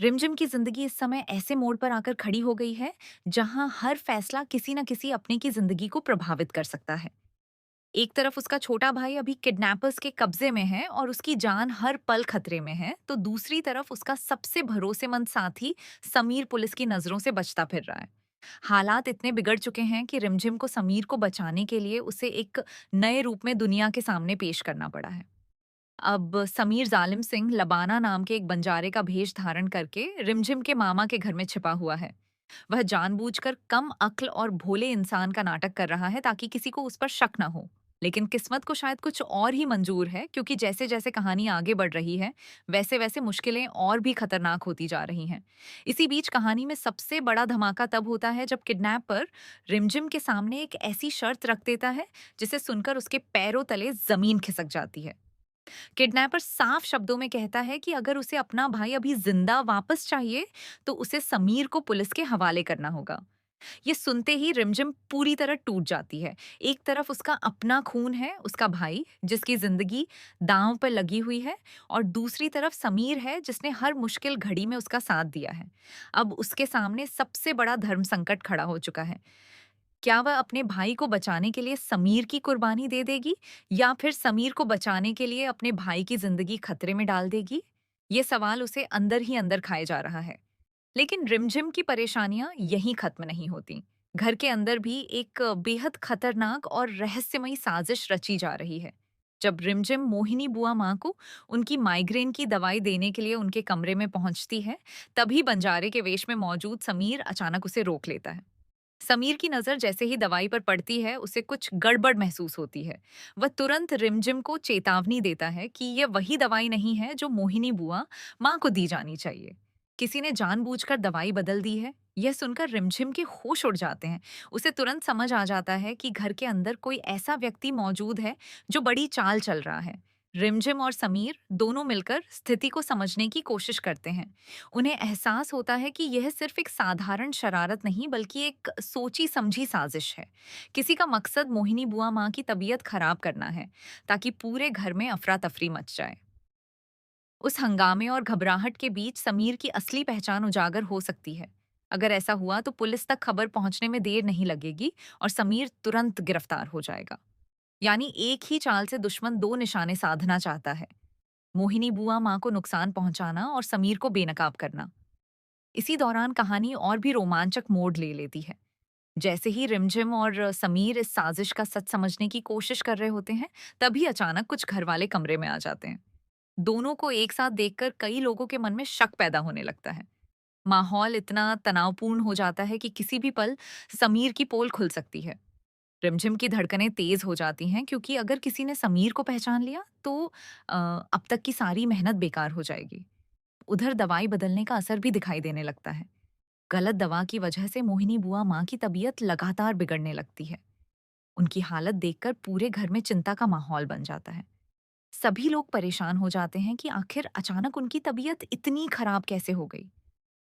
रिमझिम की जिंदगी इस समय ऐसे मोड़ पर आकर खड़ी हो गई है जहां हर फैसला किसी न किसी अपने की जिंदगी को प्रभावित कर सकता है। एक तरफ उसका छोटा भाई अभी किडनैपर्स के कब्जे में है और उसकी जान हर पल खतरे में है, तो दूसरी तरफ उसका सबसे भरोसेमंद साथी समीर पुलिस की नजरों से बचता फिर रहा है। हालात इतने बिगड़ चुके हैं कि रिमझिम को समीर को बचाने के लिए उसे एक नए रूप में दुनिया के सामने पेश करना पड़ा है। अब समीर जालिम सिंह लबाना नाम के एक बंजारे का भेष धारण करके रिमझिम के मामा के घर में छिपा हुआ है। वह जानबूझकर कम अक्ल और भोले इंसान का नाटक कर रहा है ताकि किसी को उस पर शक न हो। लेकिन किस्मत को शायद कुछ और ही मंजूर है, क्योंकि जैसे जैसे कहानी आगे बढ़ रही है वैसे वैसे मुश्किलें और भी खतरनाक होती जा रही हैं। इसी बीच कहानी में सबसे बड़ा धमाका तब होता है जब किडनैपर रिमझिम के सामने एक ऐसी शर्त रख देता है जिसे सुनकर उसके पैरों तले जमीन खिसक जाती है। किडनैपर साफ शब्दों में कहता है कि अगर उसे अपना भाई अभी जिंदा वापस चाहिए तो उसे समीर को पुलिस के हवाले करना होगा। ये सुनते ही रिमझिम पूरी तरह टूट जाती है। एक तरफ उसका अपना खून है, उसका भाई जिसकी जिंदगी दांव पर लगी हुई है, और दूसरी तरफ समीर है जिसने हर मुश्किल घड़ी में उसका साथ दिया है। अब उसके सामने सबसे बड़ा धर्म संकट खड़ा हो चुका है। क्या वह अपने भाई को बचाने के लिए समीर की कुर्बानी दे देगी, या फिर समीर को बचाने के लिए अपने भाई की जिंदगी खतरे में डाल देगी? ये सवाल उसे अंदर ही अंदर खाए जा रहा है। लेकिन रिमझिम की परेशानियां यहीं खत्म नहीं होती। घर के अंदर भी एक बेहद खतरनाक और रहस्यमयी साजिश रची जा रही है। जब रिमझिम मोहिनी बुआ माँ को उनकी माइग्रेन की दवाई देने के लिए उनके कमरे में पहुंचती है, तभी बंजारे के वेश में मौजूद समीर अचानक उसे रोक लेता है। समीर की नज़र जैसे ही दवाई पर पड़ती है, उसे कुछ गड़बड़ महसूस होती है। वह तुरंत रिमझिम को चेतावनी देता है कि यह वही दवाई नहीं है जो मोहिनी बुआ माँ को दी जानी चाहिए। किसी ने जानबूझकर दवाई बदल दी है। यह सुनकर रिमझिम के होश उड़ जाते हैं। उसे तुरंत समझ आ जाता है कि घर के अंदर कोई ऐसा व्यक्ति मौजूद है जो बड़ी चाल चल रहा है। रिमझिम और समीर दोनों मिलकर स्थिति को समझने की कोशिश करते हैं। उन्हें एहसास होता है कि यह सिर्फ एक साधारण शरारत नहीं बल्कि एक सोची समझी साजिश है। किसी का मकसद मोहिनी बुआ माँ की तबीयत खराब करना है, ताकि पूरे घर में अफरा तफरी मच जाए। उस हंगामे और घबराहट के बीच समीर की असली पहचान उजागर हो सकती है। अगर ऐसा हुआ तो पुलिस तक खबर पहुंचने में देर नहीं लगेगी और समीर तुरंत गिरफ्तार हो जाएगा। यानी एक ही चाल से दुश्मन दो निशाने साधना चाहता है: मोहिनी बुआ माँ को नुकसान पहुंचाना और समीर को बेनकाब करना। इसी दौरान कहानी और भी रोमांचक मोड़ ले लेती है। जैसे ही रिमझिम और समीर इस साजिश का सच समझने की कोशिश कर रहे होते हैं, तभी अचानक कुछ घरवाले कमरे में आ जाते हैं। दोनों को एक साथ देखकर कई लोगों के मन में शक पैदा होने लगता है। माहौल इतना तनावपूर्ण हो जाता है कि किसी भी पल समीर की पोल खुल सकती है। रिमझिम की धड़कनें तेज हो जाती हैं, क्योंकि अगर किसी ने समीर को पहचान लिया तो अब तक की सारी मेहनत बेकार हो जाएगी। उधर दवाई बदलने का असर भी दिखाई देने लगता है। गलत दवा की वजह से मोहिनी बुआ माँ की तबीयत लगातार बिगड़ने लगती है। उनकी हालत देखकर पूरे घर में चिंता का माहौल बन जाता है। सभी लोग परेशान हो जाते हैं कि आखिर अचानक उनकी तबीयत इतनी खराब कैसे हो गई।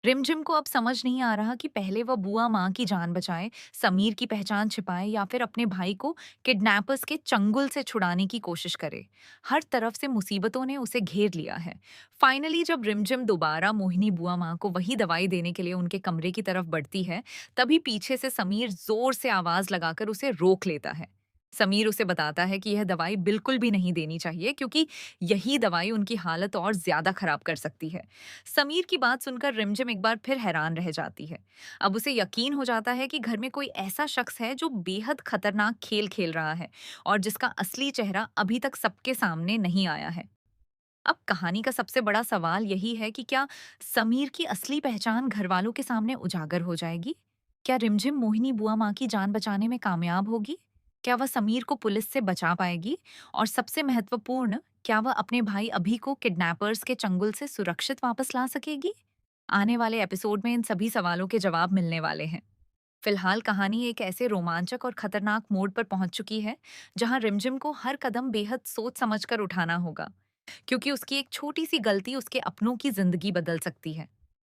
रिमझिम को अब समझ नहीं आ रहा कि पहले वह बुआ माँ की जान बचाए, समीर की पहचान छिपाए, या फिर अपने भाई को किडनैपर्स के चंगुल से छुड़ाने की कोशिश करे। हर तरफ से मुसीबतों ने उसे घेर लिया है। फाइनली जब रिमझिम दोबारा मोहिनी बुआ माँ को वही दवाई देने के लिए उनके कमरे की तरफ बढ़ती है, तभी पीछे से समीर जोर से आवाज लगाकर उसे रोक लेता है। समीर उसे बताता है कि यह दवाई बिल्कुल भी नहीं देनी चाहिए, क्योंकि यही दवाई उनकी हालत और ज्यादा खराब कर सकती है। समीर की बात सुनकर रिमझिम एक बार फिर हैरान रह जाती है। अब उसे यकीन हो जाता है कि घर में कोई ऐसा शख्स है जो बेहद खतरनाक खेल खेल रहा है, और जिसका असली चेहरा अभी तक सबके सामने नहीं आया है। अब कहानी का सबसे बड़ा सवाल यही है कि क्या समीर की असली पहचान घर वालों के सामने उजागर हो जाएगी? क्या रिमझिम मोहिनी बुआ माँ की जान बचाने में कामयाब होगी? क्या वह समीर को पुलिस से बचा पाएगी? और सबसे महत्वपूर्ण, क्या वह अपने भाई अभी को किडनैपर्स के चंगुल से सुरक्षित वापस ला सकेगी? आने वाले एपिसोड में इन सभी सवालों के जवाब मिलने वाले हैं। फिलहाल कहानी एक ऐसे रोमांचक और खतरनाक मोड़ पर पहुंच चुकी है जहां रिमझिम को हर कदम बेहद सोच समझकर उठाना होगा, क्योंकि उसकी एक छोटी सी गलती उसके अपनों की जिंदगी बदल सकती है।